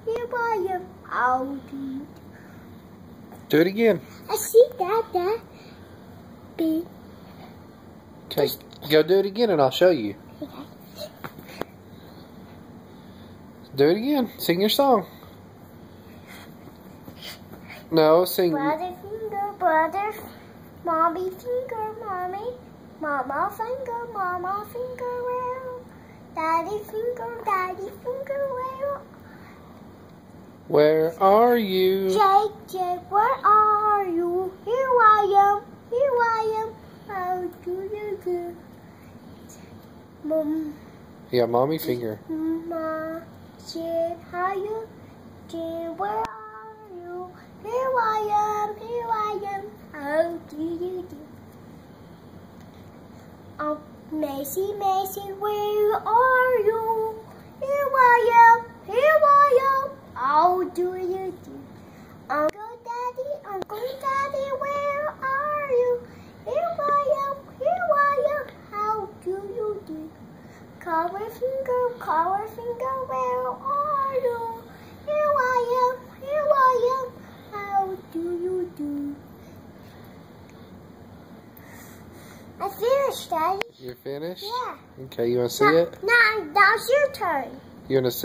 Here I am. I'll do. Do it again. I see that. Big. Okay, go do it again and I'll show you. Do it again. Sing your song. No, sing. Brother finger, brother. Mommy finger, mommy. Mama finger, well. Daddy finger, well. Where are you? Jake, where are you? Here I am. How do you do? Mom. Yeah, mommy finger. Mama, Jake, how you do? Where are you? Here I am. How do you do? Oh, Macy, where are you? Here I am. How do you do? Uncle Daddy, where are you? Here I am. How do you do? Color finger, where are you? Here I am. How do you do? I finished, Daddy. You're finished? Yeah. Okay, you want to see it? Now, that's your turn. You want to see